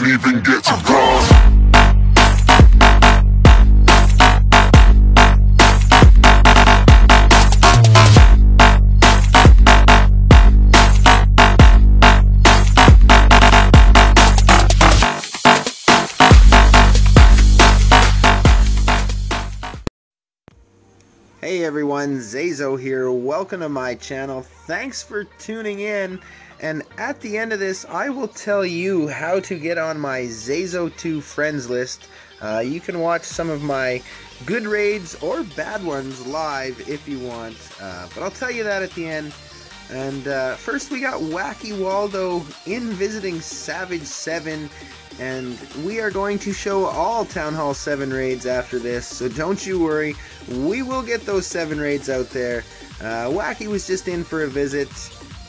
can't even get to God. Hey everyone, ZaiZoe here. Welcome to my channel. Thanks for tuning in. And at the end of this, I will tell you how to get on my ZaiZoe 2 friends list. You can watch some of my good raids or bad ones live if you want. But I'll tell you that at the end. And first we got Wacky Waldo in visiting Savage 7. And we are going to show all Townhall 7 raids after this, so don't you worry, we will get those 7 raids out there. Wacky was just in for a visit,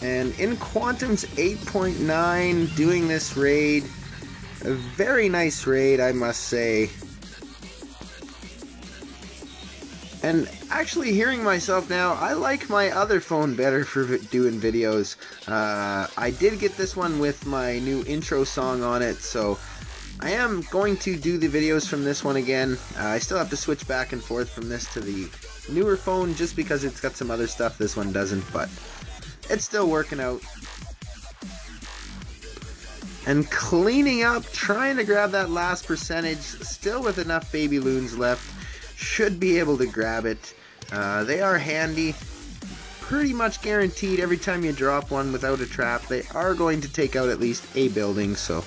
and in Quantum's 8.9 doing this raid. A very nice raid, I must say. And actually hearing myself now, I like my other phone better for doing videos. I did get this one with my new intro song on it, so I am going to do the videos from this one again. I still have to switch back and forth from this to the newer phone just because it's got some other stuff this one doesn't, but it's still working out. And cleaning up, trying to grab that last percentage, still with enough baby loons left. Should be able to grab it. They are handy. Pretty much guaranteed every time you drop one without a trap, they are going to take out at least a building, so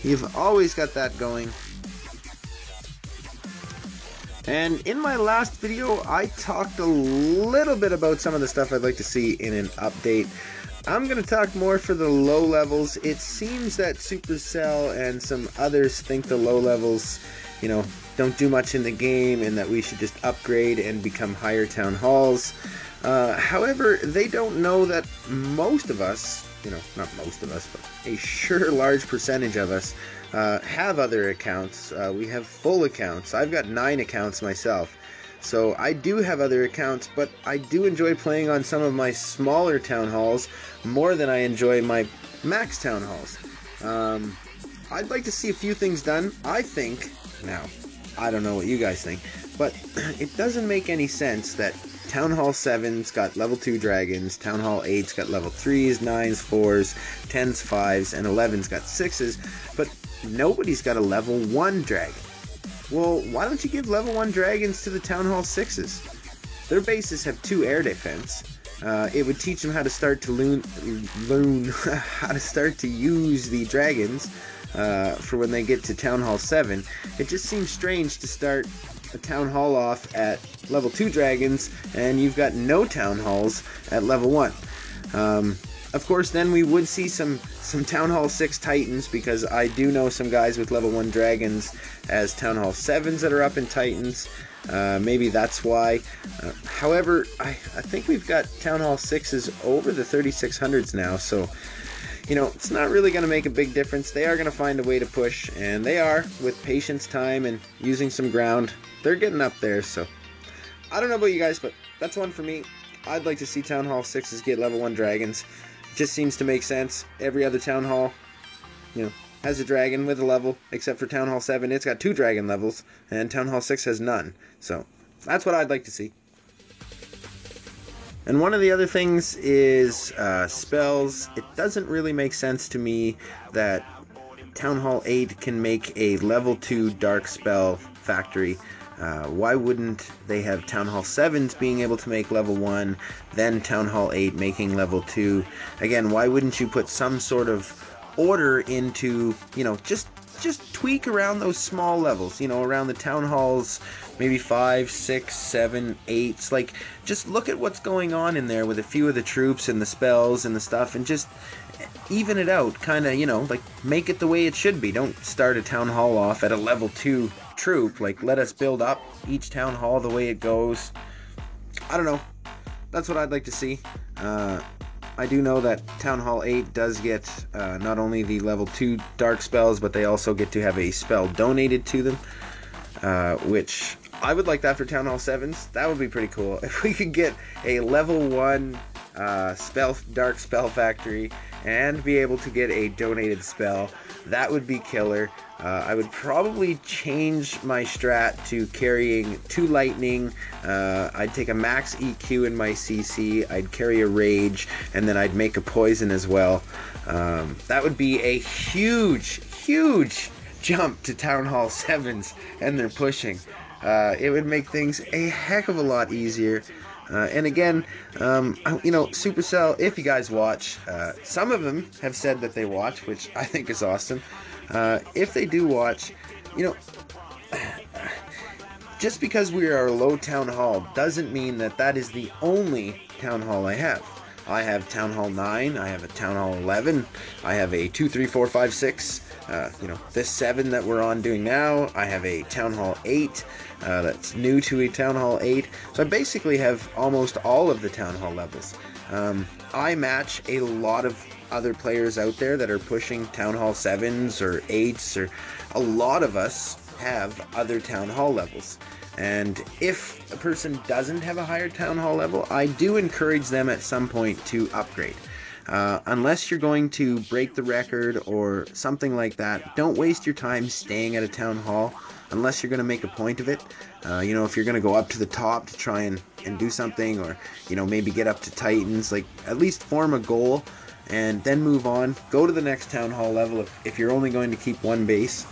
you've always got that going. And in my last video, I talked a little bit about some of the stuff I'd like to see in an update. I'm going to talk more for the low levels. It seems that Supercell and some others think the low levels, you know, don't do much in the game and that we should just upgrade and become higher town halls. However, they don't know that most of us, you know, not most of us, but a sure large percentage of us have other accounts. We have full accounts. I've got 9 accounts myself. So I do have other accounts, but I do enjoy playing on some of my smaller town halls more than I enjoy my max town halls. I'd like to see a few things done. I think, now, I don't know what you guys think, but it doesn't make any sense that Townhall 7's got level 2 dragons, Townhall 8's got level 3s, 9s, 4s, 10s, 5s, and 11's got 6s, but nobody's got a level 1 dragon. Well, why don't you give level 1 dragons to the Townhall 6s? Their bases have 2 air defense. It would teach them how to start to how to start to use the dragons for when they get to Town Hall 7. It just seems strange to start a Town Hall off at level 2 dragons and you've got no Town Halls at level 1. Of course, then we would see some Town Hall 6 Titans, because I do know some guys with level 1 dragons as Town Hall 7s that are up in Titans. Maybe that's why. However, I think we've got Town Hall 6s over the 3600s now, so you know, it's not really going to make a big difference. They are going to find a way to push, and they are, with patience, time, and using some ground. They're getting up there, so I don't know about you guys, but that's one for me. I'd like to see Town Hall 6s get level 1 dragons. It just seems to make sense. Every other Town Hall, you know, has a dragon with a level, except for Town Hall 7. It's got 2 dragon levels, and Town Hall 6 has none. So that's what I'd like to see. And one of the other things is spells. It doesn't really make sense to me that Town Hall 8 can make a level 2 dark spell factory. Why wouldn't they have Town Hall 7s being able to make level 1, then Town Hall 8 making level 2? Again, why wouldn't you put some sort of order into, you know, just tweak around those small levels, you know, around the town halls, maybe 5, 6, 7, 8s. Like, just look at what's going on in there with a few of the troops and the spells and the stuff, and just even it out, kind of, you know, like, make it the way it should be. Don't start a town hall off at a level 2 troop. Like, let us build up each town hall the way it goes. I don't know. That's what I'd like to see. I do know that Town Hall 8 does get not only the level 2 dark spells, but they also get to have a spell donated to them, which I would like that for Town Hall 7s. That would be pretty cool. If we could get a level 1 Dark Spell Factory, and be able to get a donated spell. That would be killer. I would probably change my strat to carrying 2 lightning. I'd take a max EQ in my CC. I'd carry a rage, and then I'd make a poison as well. That would be a huge jump to Townhall 7's and their pushing. It would make things a heck of a lot easier. And again, you know, Supercell, if you guys watch, some of them have said that they watch, which I think is awesome. If they do watch, you know, just because we are a low town hall doesn't mean that that is the only town hall I have. I have Town Hall 9, I have a Town Hall 11, I have a 2, 3, 4, 5, 6, you know, this 7 that we're on doing now, I have a Town Hall 8, that's new to a Town Hall 8, so I basically have almost all of the Town Hall levels. I match a lot of other players out there that are pushing Town Hall 7s or 8s, or a lot of us have other Town Hall levels. And if a person doesn't have a higher Town Hall level, I do encourage them at some point to upgrade. Unless you're going to break the record or something like that, don't waste your time staying at a Town Hall unless you're going to make a point of it. You know, if you're going to go up to the top to try and do something, or, you know, maybe get up to Titans, like, at least form a goal and then move on. Go to the next Town Hall level if you're only going to keep one base.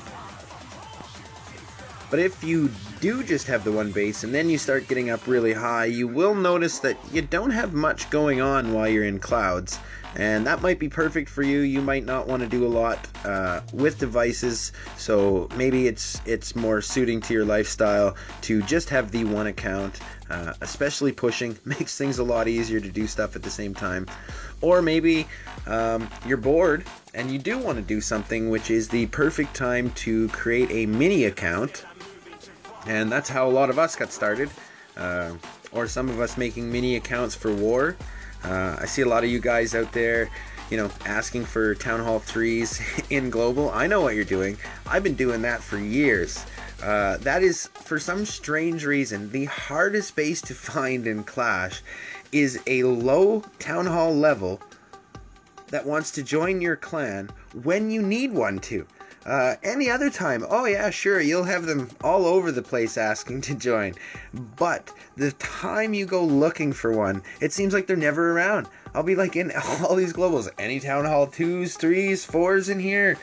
But if you do just have the one base and then you start getting up really high, you will notice that you don't have much going on while you're in clouds. And that might be perfect for you. You might not want to do a lot with devices, so maybe it's more suiting to your lifestyle to just have the one account. Especially pushing makes things a lot easier to do stuff at the same time. Or maybe you're bored and you do want to do something, which is the perfect time to create a mini account. And that's how a lot of us got started, or some of us making mini accounts for war. I see a lot of you guys out there, you know, asking for Town Hall 3s in Global. I know what you're doing. I've been doing that for years. That is, for some strange reason, the hardest base to find in Clash is a low Town Hall level that wants to join your clan when you need one to. Any other time, oh yeah, sure, you'll have them all over the place asking to join. But the time you go looking for one, it seems like they're never around. I'll be like in all these globals, any Town Hall 2s, 3s, 4s in here.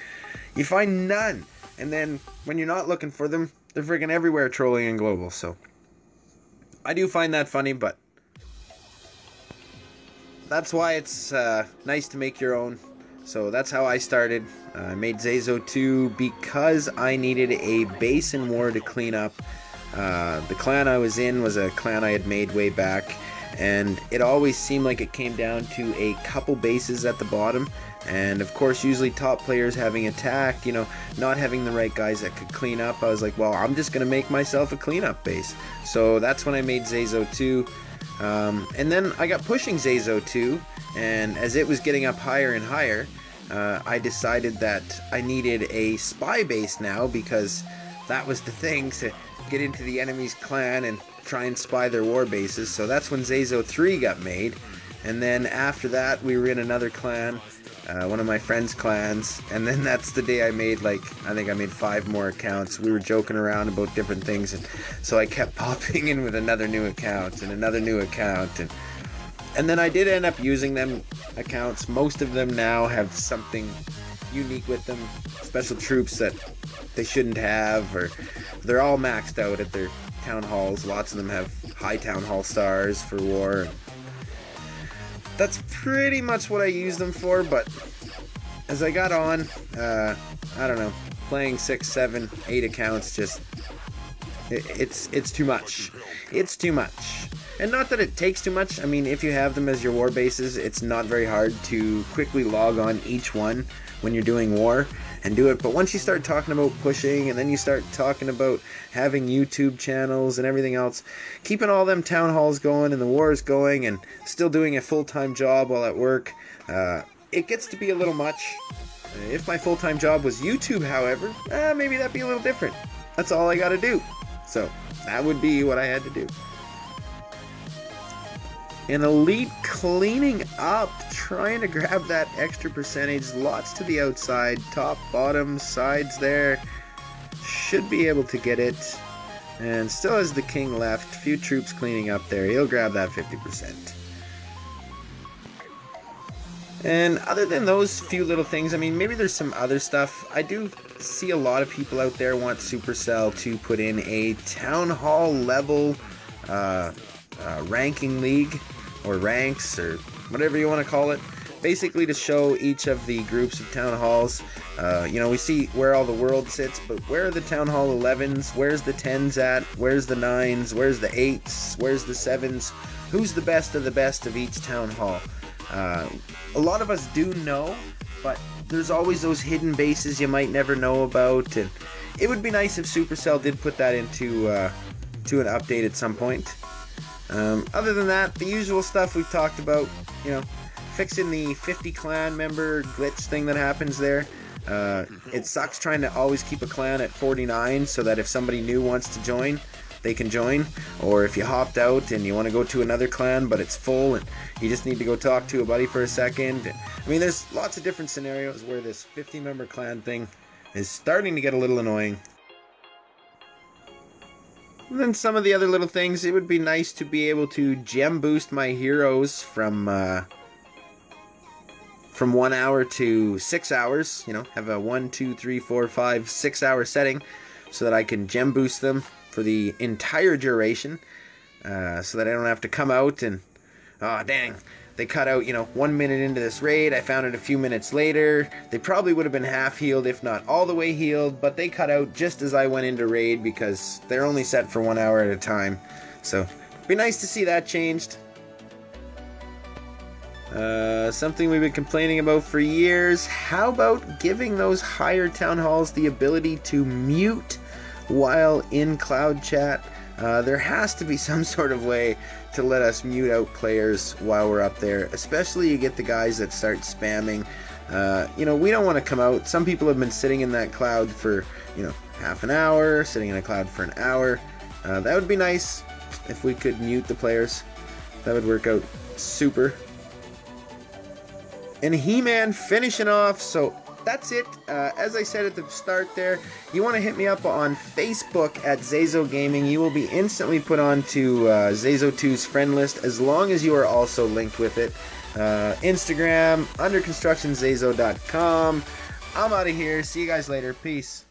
You find none. And then when you're not looking for them, they're freaking everywhere trolling in global. So I do find that funny, but that's why it's nice to make your own. So that's how I started. I made ZaiZoe 2 because I needed a base in war to clean up. The clan I was in was a clan I had made way back, and it always seemed like it came down to a couple bases at the bottom. And of course, usually top players having attack, you know, not having the right guys that could clean up. I was like, well, I'm just going to make myself a cleanup base. So that's when I made ZaiZoe 2. And then I got pushing ZaiZoe 2, and as it was getting up higher and higher, I decided that I needed a spy base now, because that was the thing, to get into the enemy's clan and try and spy their war bases. So that's when ZaiZoe 3 got made. And then after that, we were in another clan, one of my friend's clans, and then that's the day I made, like, I think I made 5 more accounts. We were joking around about different things, and so I kept popping in with another new account and another new account, and then I did end up using them accounts. Most of them now have something unique with them, special troops that they shouldn't have, or they're all maxed out at their town halls. Lots of them have high town hall stars for war. That's pretty much what I use them for, but as I got on, I don't know, playing 6, 7, 8 accounts, just, it's too much. It's too much. And not that it takes too much. I mean, if you have them as your war bases, it's not very hard to quickly log on each one when you're doing war and do it. But once you start talking about pushing, and then you start talking about having YouTube channels and everything else, keeping all them town halls going and the wars going and still doing a full-time job while at work, it gets to be a little much. If my full-time job was YouTube, however, maybe that'd be a little different. That's all I gotta do. So that would be what I had to do. And Elite cleaning up, trying to grab that extra percentage. Lots to the outside, top, bottom, sides there. Should be able to get it. And still has the king left. Few troops cleaning up there. He'll grab that 50%. And other than those few little things, I mean, maybe there's some other stuff. I do see a lot of people out there want Supercell to put in a Townhall level ranking league, or ranks, or whatever you want to call it, basically to show each of the groups of town halls. You know, we see where all the world sits, but where are the town hall 11s? Where's the 10s at? Where's the 9s? Where's the 8s? Where's the 7s? Who's the best of each town hall? A lot of us do know, but there's always those hidden bases you might never know about, and it would be nice if Supercell did put that into to an update at some point. Other than that, the usual stuff we've talked about, you know, fixing the 50 clan member glitch thing that happens there. It sucks trying to always keep a clan at 49 so that if somebody new wants to join, they can join. Or if you hopped out and you want to go to another clan but it's full and you just need to go talk to a buddy for a second. I mean, there's lots of different scenarios where this 50 member clan thing is starting to get a little annoying. And then some of the other little things, it would be nice to be able to gem boost my heroes from 1 hour to 6 hours. You know, have a 1, 2, 3, 4, 5, 6 hour setting so that I can gem boost them for the entire duration, so that I don't have to come out and, oh dang, they cut out, you know, 1 minute into this raid, I found it a few minutes later. They probably would have been half healed, if not all the way healed, but they cut out just as I went into raid because they're only set for 1 hour at a time. So, it'd be nice to see that changed. Something we've been complaining about for years. How about giving those higher town halls the ability to mute while in cloud chat? There has to be some sort of way to let us mute out players while we're up there, especially you get the guys that start spamming. You know, we don't want to come out. Some people have been sitting in that cloud for, you know, half an hour, sitting in a cloud for an hour. That would be nice if we could mute the players. That would work out super. And He-Man finishing off, so that's it. As I said at the start there, you want to hit me up on Facebook at ZaiZoe Gaming. You will be instantly put onto ZaiZoe 2's friend list as long as you are also linked with it. Instagram, under construction, ZaiZoe.com. I'm out of here. See you guys later. Peace.